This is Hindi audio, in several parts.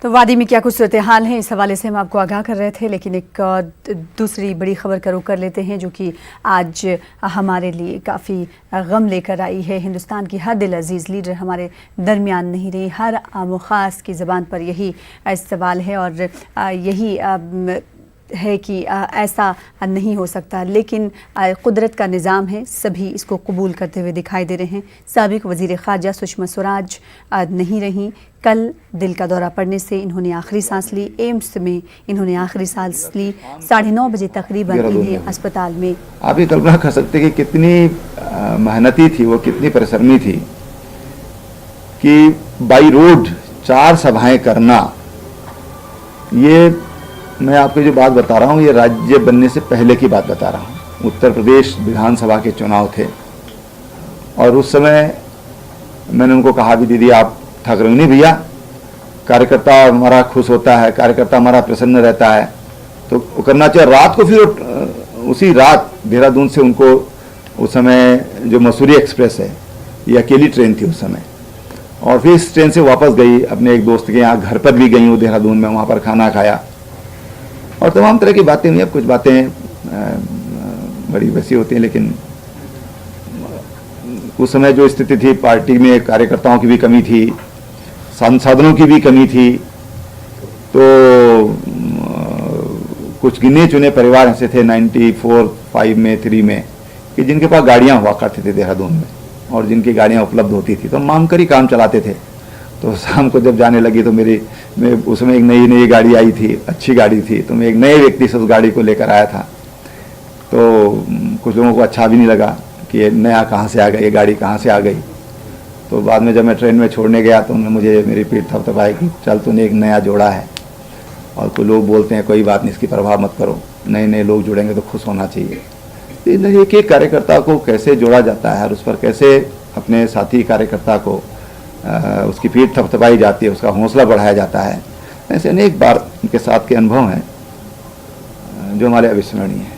तो वादी में क्या कुछ सूरत हाल है, इस हवाले से हम आपको आगाह कर रहे थे, लेकिन एक दूसरी बड़ी खबर का रुख कर लेते हैं जो कि आज हमारे लिए काफ़ी गम लेकर आई है। हिंदुस्तान की हर दिल अजीज़ लीडर हमारे दरमियान नहीं रही। हर आम ख़ास की ज़बान पर यही सवाल है और यही है कि ऐसा नहीं हो सकता, लेकिन कुदरत का निज़ाम है, सभी इसको कबूल करते हुए दिखाई दे रहे हैं। साबिक़ वज़ीर ख़ारजा सुषमा स्वराज नहीं रहीं। कल दिल का दौरा पड़ने से इन्होंने आखिरी सांस ली। एम्स में इन्होंने आखिरी सांस ली। 9:30 बजे तकरीबन इन्हें अस्पताल में। आप ये कल्पना कर सकते कि कितनी मेहनती थी वो, कितनी परिश्रमी थी कि बाई रोड 4 सभाएं करना। ये मैं आपको जो बात बता रहा हूँ, ये राज्य बनने से पहले की बात बता रहा हूँ। उत्तर प्रदेश विधानसभा के चुनाव थे और उस समय मैंने उनको कहा भी दीदी आप थक रही नहीं भैया, कार्यकर्ता हमारा खुश होता है, कार्यकर्ता हमारा प्रसन्न रहता है तो वो करना चाहिए। रात को फिर उसी रात देहरादून से उनको, उस समय जो मसूरी एक्सप्रेस है ये अकेली ट्रेन थी उस समय, और फिर इस ट्रेन से वापस गई अपने एक दोस्त के यहाँ, घर पर भी गई वो देहरादून में, वहाँ पर खाना खाया और तमाम तरह की बातें हुई। अब कुछ बातें बड़ी वैसी होती हैं, लेकिन उस समय जो स्थिति थी पार्टी में, कार्यकर्ताओं की भी कमी थी, संसाधनों की भी कमी थी, तो कुछ गिने चुने परिवार ऐसे थे 94, 5 में, 3 में कि जिनके पास गाड़ियां हुआ करती थी देहरादून में और जिनकी गाड़ियां उपलब्ध होती थी, तो मांग कर ही काम चलाते थे। तो शाम को जब जाने लगी तो मैं उसमें एक नई गाड़ी आई थी, अच्छी गाड़ी थी, तो मैं एक नए व्यक्ति से उस गाड़ी को लेकर आया था। तो कुछ लोगों को अच्छा भी नहीं लगा कि ये नया कहाँ से आ गया, ये गाड़ी कहाँ से आ गई। तो बाद में जब मैं ट्रेन में छोड़ने गया तो उन्होंने मुझे मेरी पीठ थपथपाई कि चल तूने एक नया जोड़ा है। और कोई लोग बोलते हैं कोई बात नहीं, इसकी परवाह मत करो, नए लोग जुड़ेंगे तो खुश होना चाहिए। एक एक कार्यकर्ता को कैसे जोड़ा जाता है और उस पर कैसे अपने साथी कार्यकर्ता को उसकी पीठ थपथपाई जाती है, उसका हौसला बढ़ाया जाता है। ऐसे अनेक बार उनके साथ के अनुभव हैं जो हमारे अविस्मरणीय हैं।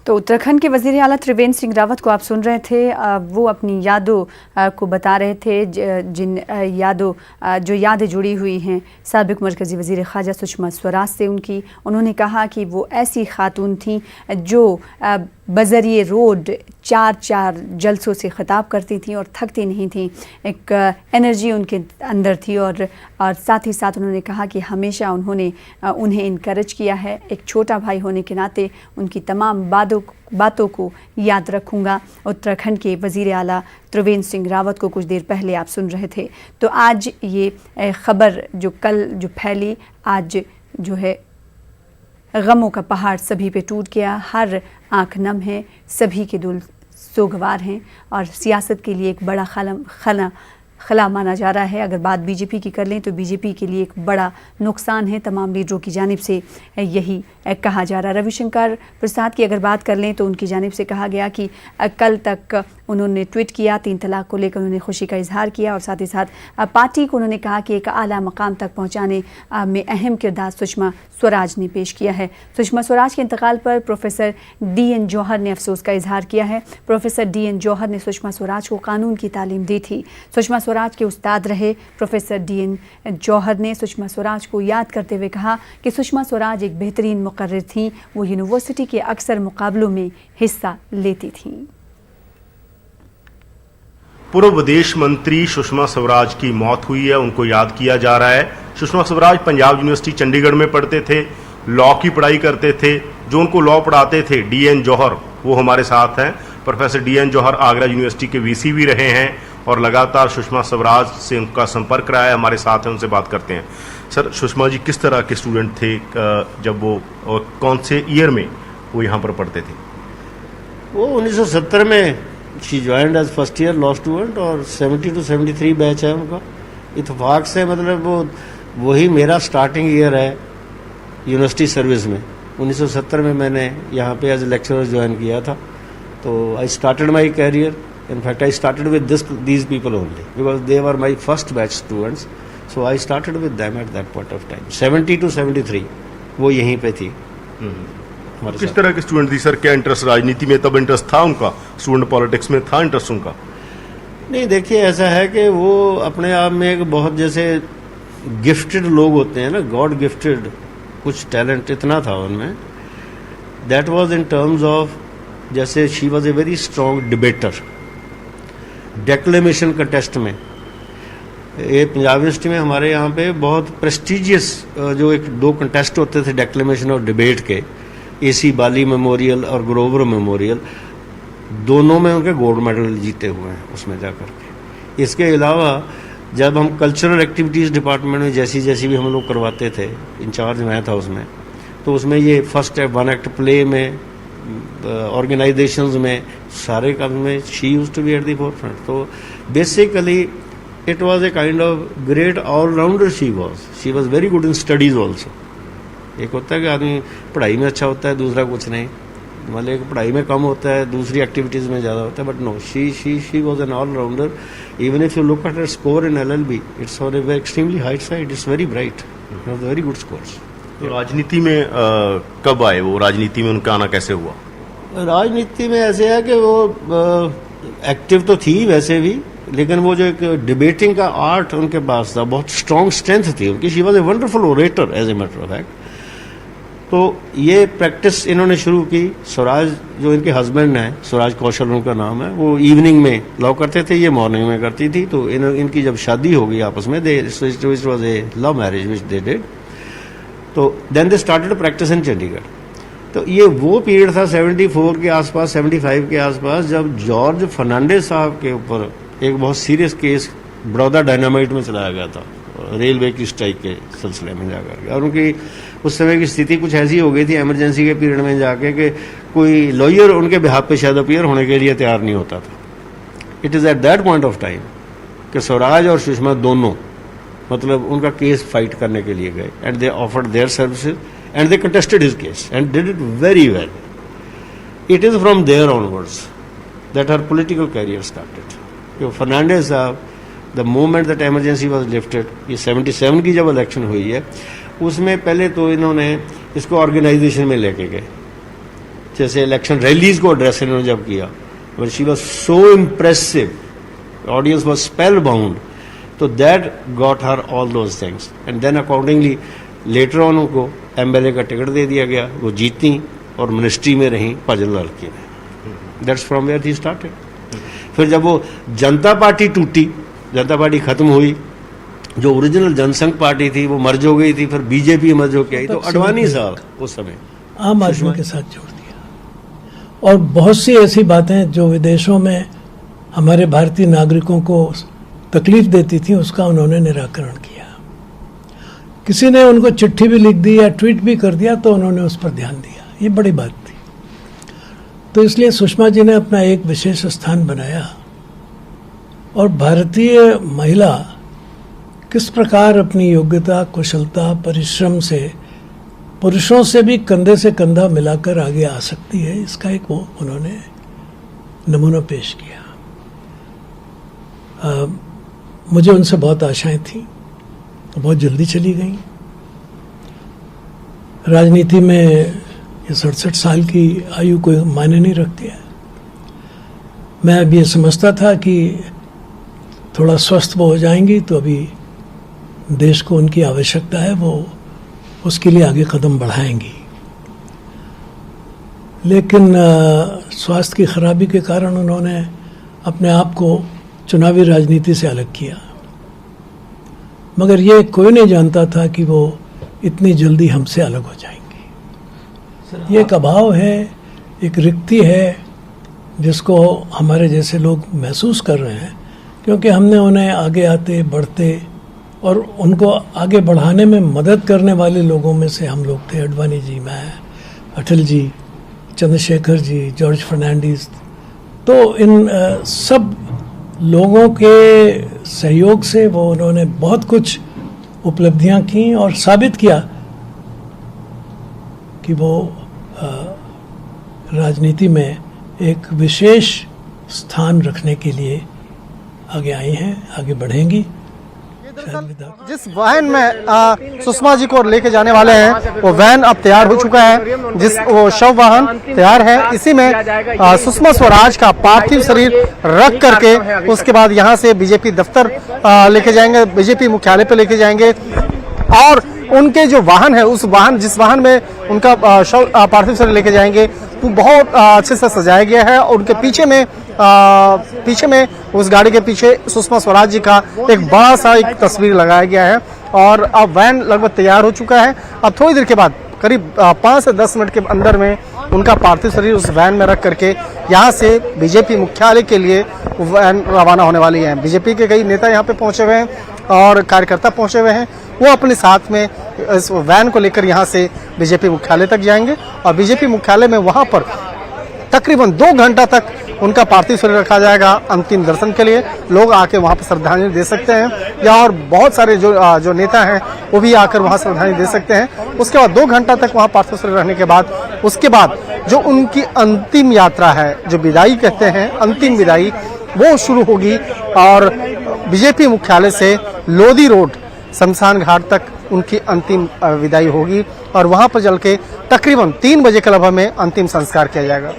तो उत्तराखंड के वज़ीर आला त्रिवेंद्र सिंह रावत को आप सुन रहे थे। वो अपनी यादों को बता रहे थे, जिन यादों जो यादें जुड़ी हुई हैं साबिक़ मरकज़ी वज़ीर ख़ारजा सुषमा स्वराज से उनकी। उन्होंने कहा कि वो ऐसी खातून थीं जो बज़रिए रोड 4 जलसों से ख़िताब करती थीं और थकती नहीं थीं। एक एनर्जी उनके अंदर थी और साथ ही साथ उन्होंने कहा कि हमेशा उन्हें इनकरेज किया है। एक छोटा भाई होने के नाते उनकी तमाम बातों को याद रखूँगा। उत्तराखंड के वज़ीर आला त्रिवेंद्र सिंह रावत को कुछ देर पहले आप सुन रहे थे। तो आज ये ख़बर जो कल जो फैली, आज जो है गमों का पहाड़ सभी पे टूट गया। हर आँख नम है, सभी के दिल सोगवार हैं और सियासत के लिए एक बड़ा खला माना जा रहा है। अगर बात बीजेपी की कर लें तो बीजेपी के लिए एक बड़ा नुकसान है। तमाम लीडरों की जानिब से यही कहा जा रहा है। रविशंकर प्रसाद की अगर बात कर लें तो उनकी जानिब से कहा गया कि कल तक उन्होंने ट्वीट किया, 3 तलाक को लेकर उन्होंने खुशी का इजहार किया और साथ ही साथ पार्टी को उन्होंने कहा कि एक आला मकाम तक पहुँचाने में अहम किरदार सुषमा स्वराज ने पेश किया है। सुषमा स्वराज के इंतकाल पर प्रोफेसर DN जौहर ने अफसोस का इजहार किया है। प्रोफेसर DN जौहर ने सुषमा स्वराज को कानून की तालीम दी थी। सुषमा स्वराज के उस्ताद रहे प्रोफेसर DN जौहर ने सुषमा स्वराज को याद करते हुए कहा कि सुषमा स्वराज एक बेहतरीन मुकर्रिर थीं। वो यूनिवर्सिटी के अक्सर मुकाबलों में हिस्सा लेती थीं। पूर्व विदेश मंत्री सुषमा स्वराज की मौत हुई है, उनको याद किया जा रहा है। सुषमा स्वराज पंजाब यूनिवर्सिटी चंडीगढ़ में पढ़ते थे, लॉ की पढ़ाई करते थे। जो उनको लॉ पढ़ाते थे DN जौहर, वो हमारे साथ हैं। प्रोफेसर DN जौहर आगरा यूनिवर्सिटी के VC भी रहे हैं और लगातार सुषमा स्वराज से उनका संपर्क रहा है। हमारे साथ हैं, उनसे बात करते हैं। सर, सुषमा जी किस तरह के स्टूडेंट थे जब वो, और कौन से ईयर में वो यहाँ पर पढ़ते थे? वो 1970 में she joined as first year law student और 70 to 73 बैच है उनका। इत्तेफाक से मतलब वही मेरा स्टार्टिंग ईयर है यूनिवर्सिटी सर्विस में। 1970 में मैंने यहाँ पे एज लेक्चरर ज्वाइन किया था। तो I started my career, in fact I started with these people only because they were my first batch students, so I started with them at that point of time। 70 to 73 वो यहीं पे थी। किस तरह के स्टूडेंट थी सर? क्या इंटरेस्ट राजनीति में तब इंटरेस्ट था उनका? स्टूडेंट पॉलिटिक्स में था इंटरेस्ट उनका? नहीं, देखिए ऐसा है कि वो अपने आप में एक बहुत जैसे गिफ्टेड लोग होते हैं ना, गॉड गिफ्टेड, कुछ टैलेंट इतना था उनमें. That was in terms of, जैसे she was a very strong debater. Declamation contest में, ये पंजाब यूनिवर्सिटी में हमारे यहाँ पे बहुत प्रेस्टिजियस जो एक दो कंटेस्ट होते थे डेक्लेमेशन और डिबेट के, AC बाली मेमोरियल और ग्रोवर मेमोरियल, दोनों में उनके गोल्ड मेडल जीते हुए हैं उसमें जाकर के. इसके अलावा जब हम कल्चरल एक्टिविटीज़ डिपार्टमेंट में जैसी भी हम लोग करवाते थे, इंचार्ज मैं था उसमें, तो उसमें ये फर्स्ट वन एक्ट प्ले में, ऑर्गेनाइजेशंस में, सारे काम में she used to be at the forefront. तो basically it was a kind of great allrounder. She was very good in studies also. एक होता है कि आदमी पढ़ाई में अच्छा होता है, दूसरा कुछ नहीं, मतलब एक पढ़ाई में कम होता है, दूसरी एक्टिविटीज़ में ज़्यादा होता है. But no, she was an allrounder. Even if you look at her score in LLB, it's on a extremely high side. It's very bright, very good scores. तो राजनीति में कब आए वो? राजनीति में उनका आना कैसे हुआ? राजनीति में ऐसे है कि वो एक्टिव तो थी वैसे भी, लेकिन वो जो एक डिबेटिंग का आर्ट उनके पास था, बहुत स्ट्रॉन्ग स्ट्रेंथ थी उनकी. She was a wonderful orator as a matter of fact. तो ये प्रैक्टिस इन्होंने शुरू की. स्वराज जो इनके हस्बैंड हैं, स्वराज कौशल उनका नाम है, वो इवनिंग में लॉ करते थे, ये मॉर्निंग में करती थी. तो इनकी जब शादी हो गई आपस में, it was a love marriage which they did. तो then they started practice in Chandigarh. तो ये वो पीरियड था 74 के आसपास, 75 के आसपास, जब जॉर्ज फर्नांडिस साहब के ऊपर एक बहुत सीरियस केस बड़ौदा डायनामाइट में चलाया गया था, रेलवे की स्ट्राइक के सिलसिले में जाकर. और उनकी उस समय की स्थिति कुछ ऐसी हो गई थी इमरजेंसी के पीरियड में जाके कि कोई लॉयर उनके बिहाफ पे शायद अपीयर होने के लिए तैयार नहीं होता था. It is at that point of time कि स्वराज और सुषमा दोनों मतलब उनका केस फाइट करने के लिए गए, and they offered their services and they contested his case and did it very well. It is from there onwards that her political career started. Fernandes साहब, the moment that emergency was lifted, ये 77 की जब इलेक्शन हुई है, उसमें पहले तो इन्होंने इसको ऑर्गेनाइजेशन में लेके गए. जैसे इलेक्शन रैलीज को एड्रेस इन्होंने जब किया, but she was so impressive, audience was spellbound. तो that got her all those things. And then accordingly later on उनको MLA का टिकट दे दिया गया, वो जीती और मिनिस्ट्री में रही भजन लाल की ने. That's from where he started. फिर जब वो जनता पार्टी टूटी, जनता पार्टी खत्म हुई, जो ओरिजिनल जनसंघ पार्टी थी वो मर्ज हो गई थी, फिर बीजेपी मर्ज होकर आई, तो अडवाणी साहब उस समय आम आदमी के साथ जोड़ दिया. और बहुत सी ऐसी बातें जो विदेशों में हमारे भारतीय नागरिकों को तकलीफ देती थी, उसका उन्होंने निराकरण किया. किसी ने उनको चिट्ठी भी लिख दी या ट्वीट भी कर दिया तो उन्होंने उस पर ध्यान दिया. ये बड़ी बात थी. तो इसलिए सुषमा जी ने अपना एक विशेष स्थान बनाया. और भारतीय महिला किस प्रकार अपनी योग्यता, कुशलता, परिश्रम से पुरुषों से भी कंधे से कंधा मिलाकर आगे आ सकती है, इसका एक वो उन्होंने नमूना पेश किया. मुझे उनसे बहुत आशाएं थी, तो बहुत जल्दी चली गई. राजनीति में ये 67 साल की आयु कोई मायने नहीं रखती है. मैं अब ये समझता था कि थोड़ा स्वस्थ वो हो जाएंगी तो अभी देश को उनकी आवश्यकता है, वो उसके लिए आगे कदम बढ़ाएंगी. लेकिन स्वास्थ्य की खराबी के कारण उन्होंने अपने आप को चुनावी राजनीति से अलग किया. मगर ये कोई नहीं जानता था कि वो इतनी जल्दी हमसे अलग हो जाएंगी. ये एक अभाव है, एक रिक्ति है जिसको हमारे जैसे लोग महसूस कर रहे हैं, क्योंकि हमने उन्हें आगे आते, बढ़ते और उनको आगे बढ़ाने में मदद करने वाले लोगों में से हम लोग थे. अडवाणी जी, मैं, अटल जी, चंद्रशेखर जी, जॉर्ज फर्नांडिस. तो इन सब लोगों के सहयोग से वो उन्होंने बहुत कुछ उपलब्धियां की और साबित किया कि वो राजनीति में एक विशेष स्थान रखने के लिए आगे आई हैं, आगे बढ़ेंगी. शायद विदा। जिस वैन में सुषमा जी को लेके जाने वाले हैं वो वैन अब तैयार हो चुका है, जिस वो शव वाहन तैयार है। इसी में सुषमा स्वराज का पार्थिव शरीर रख करके उसके बाद यहाँ से बीजेपी दफ्तर लेके जाएंगे, बीजेपी मुख्यालय पे लेके जाएंगे। और उनके जो वाहन है, उस वाहन जिस वाहन में उनका शव पार्थिव शरीर लेके जाएंगे वो बहुत अच्छे से सजाया गया है। और उनके पीछे में उस गाड़ी के पीछे सुषमा स्वराज जी का एक बड़ा सा एक तस्वीर लगाया गया है। और अब वैन लगभग तैयार हो चुका है। अब थोड़ी देर के बाद करीब 5 से 10 मिनट के अंदर में उनका पार्थिव शरीर उस वैन में रख करके यहाँ से बीजेपी मुख्यालय के लिए वैन रवाना होने वाली है। बीजेपी के कई नेता यहाँ पे पहुंचे हुए हैं और कार्यकर्ता पहुंचे हुए हैं। वो अपने साथ में इस वैन को लेकर यहाँ से बीजेपी मुख्यालय तक जाएंगे और बीजेपी मुख्यालय में वहाँ पर तकरीबन 2 घंटा तक उनका पार्थिव शरीर रखा जाएगा अंतिम दर्शन के लिए। लोग आके वहाँ पर श्रद्धांजलि दे सकते हैं या और बहुत सारे जो नेता हैं वो भी आकर वहाँ श्रद्धांजलि दे सकते हैं। उसके बाद 2 घंटा तक वहाँ पार्थिव शरीर रहने के बाद उसके बाद जो उनकी अंतिम यात्रा है, जो विदाई कहते हैं, अंतिम विदाई, वो शुरू होगी। और बीजेपी मुख्यालय से लोधी रोड शमशान घाट तक उनकी अंतिम विदाई होगी और वहाँ पर चल के तकरीबन 3 बजे के लगभग में अंतिम संस्कार किया जाएगा।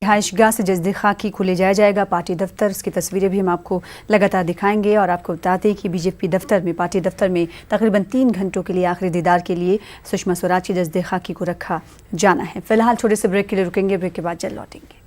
रिहाइशगाह से जजदे खाकी को ले जाया जाएगा पार्टी दफ्तर। इसकी तस्वीरें भी हम आपको लगातार दिखाएंगे और आपको बताते हैं कि बीजेपी दफ्तर में, पार्टी दफ्तर में तकरीबन 3 घंटों के लिए आखिरी दीदार के लिए सुषमा स्वराज की जजदे खाकी को रखा जाना है। फिलहाल छोटे से ब्रेक के लिए रुकेंगे, ब्रेक के बाद जल्द लौटेंगे।